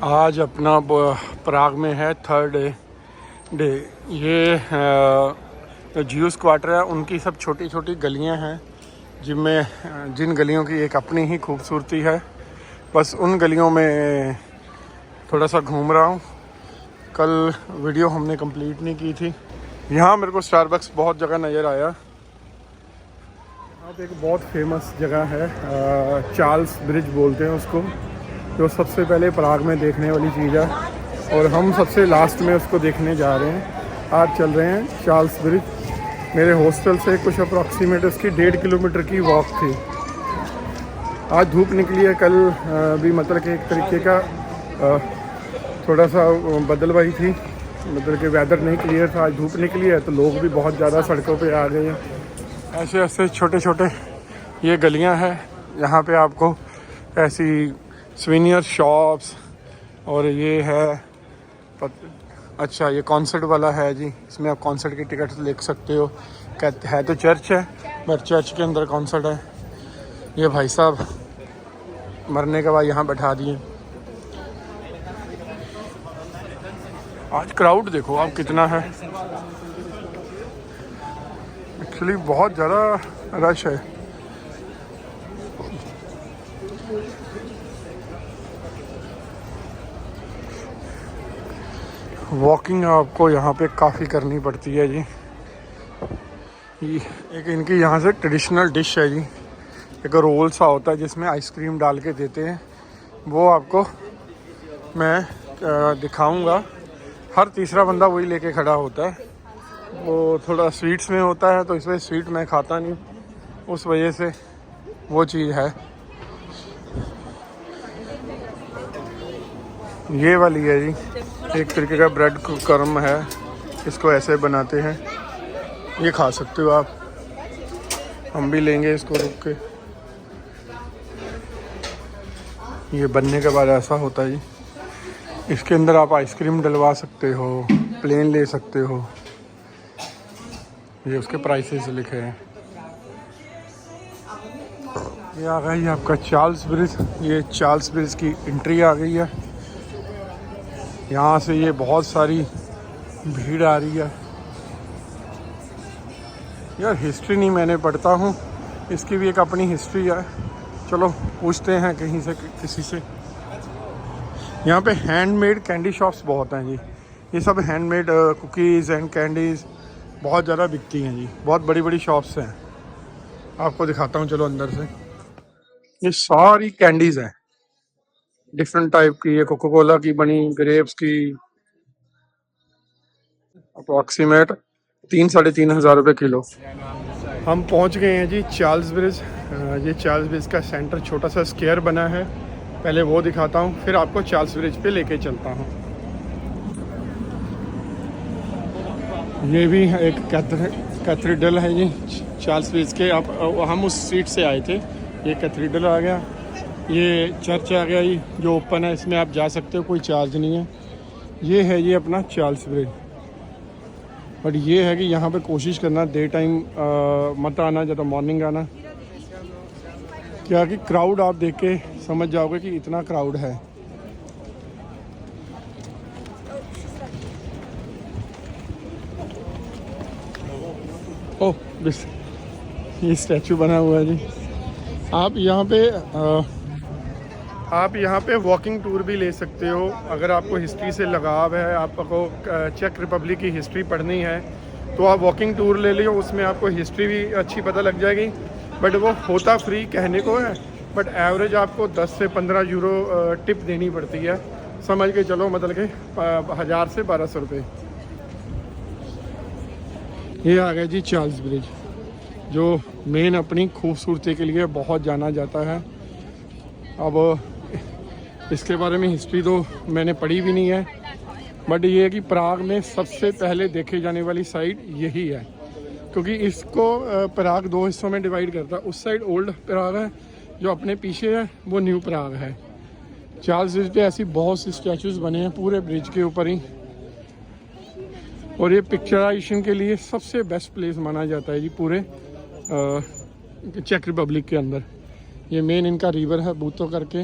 आज अपना प्राग में है थर्ड डे। ये ज्यूस क्वार्टर है, उनकी सब छोटी छोटी गलियां हैं जिन गलियों की एक अपनी ही खूबसूरती है। बस उन गलियों में थोड़ा सा घूम रहा हूँ। कल वीडियो हमने कंप्लीट नहीं की थी। यहाँ मेरे को स्टारबक्स बहुत जगह नज़र आया। अब एक बहुत फेमस जगह है, चार्ल्स ब्रिज बोलते हैं उसको, जो सबसे पहले प्राग में देखने वाली चीज़ है और हम सबसे लास्ट में उसको देखने जा रहे हैं। आज चल रहे हैं चार्ल्स ब्रिज। मेरे हॉस्टल से कुछ अप्रॉक्सीमेट उसकी 1.5 किलोमीटर की वॉक थी। आज धूप निकली है, कल भी मतलब कि एक तरीके का थोड़ा सा बदलवाई थी, मतलब कि वेदर नहीं क्लियर था। आज धूप निकली है तो लोग भी बहुत ज़्यादा सड़कों पे आ गए हैं। ऐसे ऐसे छोटे छोटे ये गलियां हैं, यहाँ पे आपको ऐसी स्वीनियर शॉप्स। और ये है अच्छा, ये कॉन्सर्ट वाला है जी, इसमें आप कॉन्सर्ट की टिकट ले सकते हो। कहते है तो चर्च है, बट चर्च के अंदर कॉन्सर्ट है। ये भाई साहब मरने के बाद यहाँ बैठा दिए। आज क्राउड देखो आप कितना है, एक्चुअली बहुत ज़्यादा रश है। वॉकिंग आपको यहाँ पे काफ़ी करनी पड़ती है जी। एक इनकी यहाँ से ट्रेडिशनल डिश है जी, एक रोल सा होता है जिसमें आइसक्रीम डाल के देते हैं। वो आपको मैं दिखाऊंगा। हर तीसरा बंदा वही लेके खड़ा होता है। वो थोड़ा स्वीट्स में होता है, तो इसमें स्वीट मैं खाता नहीं, उस वजह से वो चीज़ है। ये वाली है जी, एक तरीके का ब्रेड क्रम है, इसको ऐसे बनाते हैं। ये खा सकते हो आप, हम भी लेंगे इसको रुक के। ये बनने के बाद ऐसा होता है जी। इसके अंदर आप आइसक्रीम डलवा सकते हो, प्लेन ले सकते हो। ये उसके प्राइसेस लिखे हैं। ये आ गई है आपका चार्ल्स ब्रिज। ये चार्ल्स ब्रिज की एंट्री आ गई है। यहाँ से ये बहुत सारी भीड़ आ रही है। यार हिस्ट्री नहीं मैंने पढ़ता हूँ, इसकी भी एक अपनी हिस्ट्री है। चलो पूछते हैं कहीं से किसी से। यहाँ पे हैंडमेड कैंडी शॉप्स बहुत हैं जी। ये सब हैंडमेड कुकीज़ एंड कैंडीज़ बहुत ज़्यादा बिकती हैं जी। बहुत बड़ी बड़ी शॉप्स हैं, आपको दिखाता हूँ चलो अंदर से। ये सारी कैंडीज़ हैं डिफरेंट टाइप की। ये कोका कोला की बनी, ग्रेप्स की, अप्रॉक्सीमेट 3-3.5 हज़ार रुपये किलो। हम पहुंच गए हैं जी चार्ल्स ब्रिज। ये चार्ल्स ब्रिज का सेंटर छोटा सा स्क्वायर बना है, पहले वो दिखाता हूं, फिर आपको चार्ल्स ब्रिज पे लेके चलता हूं। ये भी एक कैथेड्रल है जी चार्ल्स ब्रिज के। आप हम उस सीट से आए थे। ये कैथेड्रल आ गया, ये चर्च आ गया जी, जो ओपन है, इसमें आप जा सकते हो, कोई चार्ज नहीं है। ये है ये अपना चार्ल्स ब्रिज। बट ये है कि यहाँ पे कोशिश करना डे टाइम मत आना, ज़्यादा मॉर्निंग आना। क्या कि क्राउड आप देख के समझ जाओगे कि इतना क्राउड है। ओह ये स्टैचू बना हुआ है जी। आप यहाँ पे वॉकिंग टूर भी ले सकते हो। अगर आपको हिस्ट्री से लगाव है, आपको चेक रिपब्लिक की हिस्ट्री पढ़नी है, तो आप वॉकिंग टूर ले लियो। उसमें आपको हिस्ट्री भी अच्छी पता लग जाएगी। बट वो होता फ्री कहने को है, बट एवरेज आपको 10 से 15 यूरो टिप देनी पड़ती है। समझ के चलो, मतलब कि 1000 से 1200 रुपये। ये आ गया जी चार्ल्स ब्रिज, जो मेन अपनी खूबसूरती के लिए बहुत जाना जाता है। अब इसके बारे में हिस्ट्री तो मैंने पढ़ी भी नहीं है, बट ये है कि प्राग में सबसे पहले देखे जाने वाली साइड यही है, क्योंकि इसको प्राग 2 हिस्सों में डिवाइड करता है। उस साइड ओल्ड प्राग है, जो अपने पीछे है वो न्यू प्राग है। चार्ल्स ब्रिज पे ऐसी बहुत सी स्टैचूज़ बने हैं पूरे ब्रिज के ऊपर ही। और ये पिक्चराइजेशन के लिए सबसे बेस्ट प्लेस माना जाता है जी पूरे चेक रिपब्लिक के अंदर। ये मेन इनका रिवर है बूतो करके।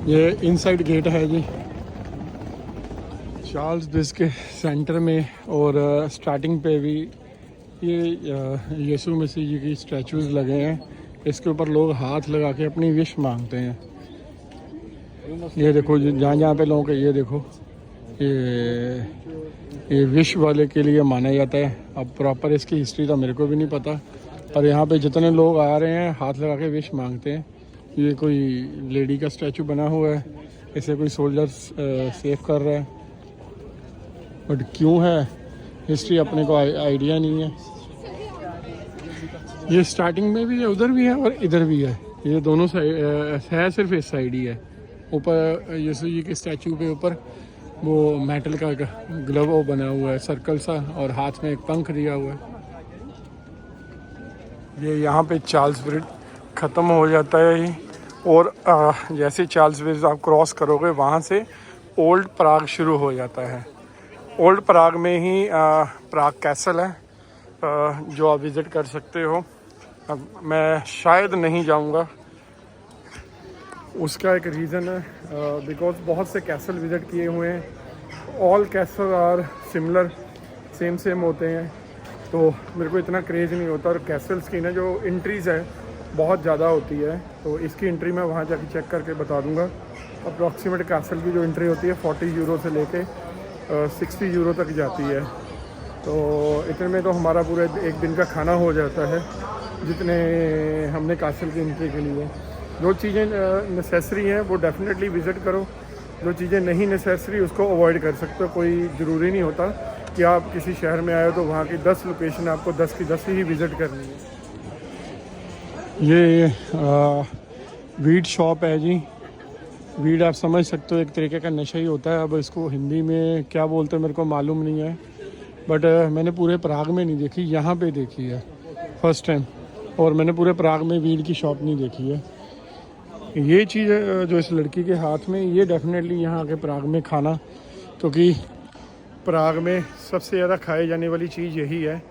ये इनसाइड गेट है जी चार्ल्स ब्रिज के सेंटर में। और स्टार्टिंग पे भी ये यीशु मसीह जी की स्टैचूज़ लगे हैं। इसके ऊपर लोग हाथ लगा के अपनी विश मांगते हैं। ये देखो जहाँ जहाँ पे लोगों के ये देखो ये विश वाले के लिए माना जाता है। अब प्रॉपर इसकी हिस्ट्री तो मेरे को भी नहीं पता, पर यहाँ पे जितने लोग आ रहे हैं हाथ लगा के विश मांगते हैं। ये कोई लेडी का स्टैचू बना हुआ है, इसे कोई सोल्जर सेव कर रहा है, बट क्यों है हिस्ट्री अपने को आइडिया नहीं है। ये स्टार्टिंग में भी है, उधर भी है और इधर भी है। ये दोनों साइड है, सिर्फ इस साइड ही है। ऊपर यीशु जी के स्टैचू के ऊपर वो मेटल का ग्लव वो बना हुआ है सर्कल सा, और हाथ में एक पंख दिया हुआ है। ये यहाँ पे चार्ल्स ब्रिज ख़त्म हो जाता है और जैसे चार्ल्स ब्रिज आप क्रॉस करोगे वहाँ से ओल्ड प्राग शुरू हो जाता है। ओल्ड प्राग में ही प्राग कैसल है जो आप विज़िट कर सकते हो। मैं शायद नहीं जाऊँगा, उसका एक रीज़न है बिकॉज बहुत से कैसल विज़िट किए हुए हैं। All castle are similar, same होते हैं, तो मेरे को इतना क्रेज़ नहीं होता। और कैसल्स की ना जो एंट्रीज़ है बहुत ज़्यादा होती है, तो इसकी एंट्री मैं वहाँ जाके चेक करके बता दूँगा। अप्रॉक्सीमेट कैसल की जो एंट्री होती है 40 यूरो से लेके 60 यूरो तक जाती है। तो इतने में तो हमारा पूरे एक दिन का खाना हो जाता है जितने हमने कैसल की एंट्री के लिए। जो चीज़ें नेसेसरी हैं वो डेफिनेटली विज़िट करो, जो चीज़ें नहीं नेसेसरी उसको अवॉइड कर सकते हो। कोई ज़रूरी नहीं होता कि आप किसी शहर में आए हो तो वहाँ की 10 लोकेशन आपको 10 की 10 ही विज़िट करनी है। ये वीड शॉप है जी। वीड आप समझ सकते हो एक तरीके का नशा ही होता है। अब इसको हिंदी में क्या बोलते हैं मेरे को मालूम नहीं है, बट मैंने पूरे प्राग में नहीं देखी, यहाँ पे देखी है फर्स्ट टाइम। और मैंने पूरे प्राग में वीड की शॉप नहीं देखी है। ये चीज़ जो इस लड़की के हाथ में, ये डेफिनेटली यहाँ आके प्राग में खाना, क्योंकि प्राग में सबसे ज़्यादा खाई जाने वाली चीज़ यही है,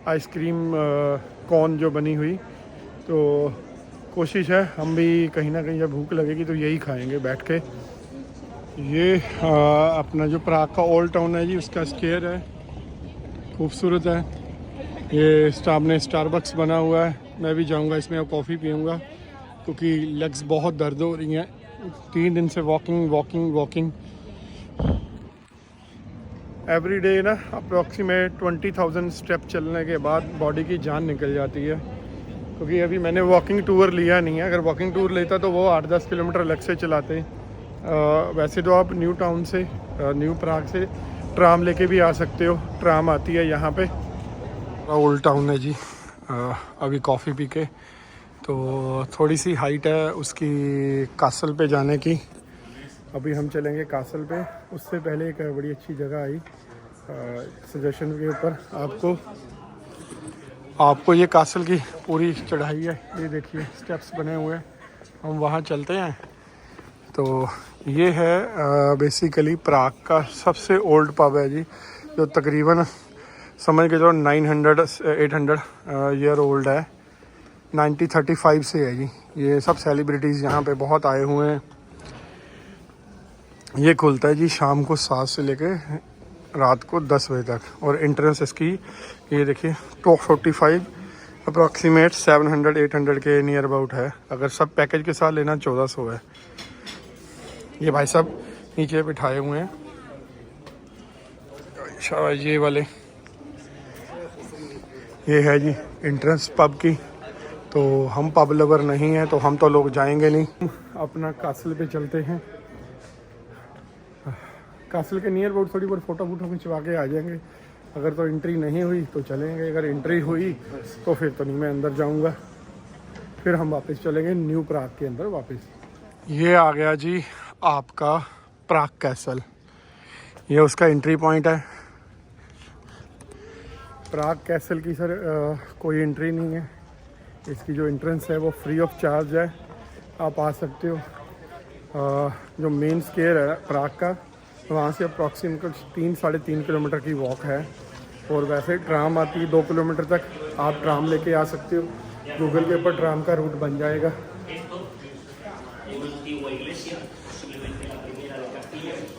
आइसक्रीम कॉर्न जो बनी हुई। तो कोशिश है हम भी कहीं ना कहीं जब भूख लगेगी तो यही खाएंगे बैठ के। ये अपना जो प्राग का ओल्ड टाउन है जी, उसका स्क्वायर है, खूबसूरत है। ये सामने स्टारबक्स बना हुआ है, मैं भी जाऊंगा इसमें और कॉफ़ी पीऊँगा, क्योंकि लेग्स बहुत दर्द हो रही हैं 3 दिन से वॉकिंग एवरी डे ना। अप्रॉक्सीमेट 20,000 स्टेप चलने के बाद बॉडी की जान निकल जाती है। क्योंकि अभी मैंने वॉकिंग टूर लिया नहीं है, अगर वॉकिंग टूर लेता तो वो 8-10 किलोमीटर अलग से चलाते। वैसे तो आप न्यू टाउन से न्यू प्राग से ट्राम लेके भी आ सकते हो, ट्राम आती है यहाँ पे। ओल्ड टाउन है जी। अभी कॉफ़ी पी के तो थोड़ी सी हाइट है उसकी कासल पे जाने की। अभी हम चलेंगे कासल पे। उससे पहले एक बड़ी अच्छी जगह आई सजेशन के ऊपर आपको ये कासल की पूरी चढ़ाई है, ये देखिए स्टेप्स बने हुए हैं, हम वहाँ चलते हैं। तो ये है बेसिकली प्राग का सबसे ओल्ड पब है जी, जो तकरीबन समझ के चलो 900-800 ईयर ओल्ड है। 1935 से है जी। ये सब सेलिब्रिटीज़ यहाँ पे बहुत आए हुए हैं। ये खुलता है जी शाम को 7 से लेके रात को 10 बजे तक। और एंट्रेंस इसकी ये देखिए 245 अप्रॉक्सीमेट 700-800 के नियर अबाउट है। अगर सब पैकेज के साथ लेना 1400 है। ये भाई साहब नीचे बिठाए हुए हैं शाबाश ये वाले। ये है जी एंट्रेंस पब की। तो हम पब लवर नहीं हैं तो हम तो लोग जाएंगे नहीं। अपना कासल पे चलते हैं। कासल के नियर अबाउट थोड़ी बहुत फ़ोटो खिंचवा के आ जाएंगे। अगर तो एंट्री नहीं हुई तो चलेंगे, अगर एंट्री हुई तो फिर तो नहीं मैं अंदर जाऊंगा। फिर हम वापस चलेंगे न्यू प्राग के अंदर वापस। ये आ गया जी आपका प्राग कैसल। ये उसका एंट्री पॉइंट है। प्राग कैसल की सर कोई एंट्री नहीं है। इसकी जो एंट्रेंस है वो फ्री ऑफ चार्ज है, आप आ सकते हो। जो मेन स्क्वायर है प्राग का, वहाँ से अप्रॉक्सीमेट 3-3.5 किलोमीटर की वॉक है। और वैसे ट्राम आती है 2 किलोमीटर तक, आप ट्राम लेके आ सकते हो। गूगल के ऊपर ट्राम का रूट बन जाएगा।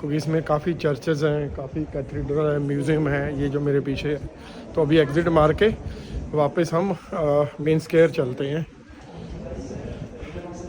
क्योंकि इसमें काफ़ी चर्चेज़ हैं, काफ़ी कैथेड्रल है, म्यूज़ियम है, ये जो मेरे पीछे है। तो अभी एग्ज़िट मार के वापस हम मेन स्क्वायर चलते हैं।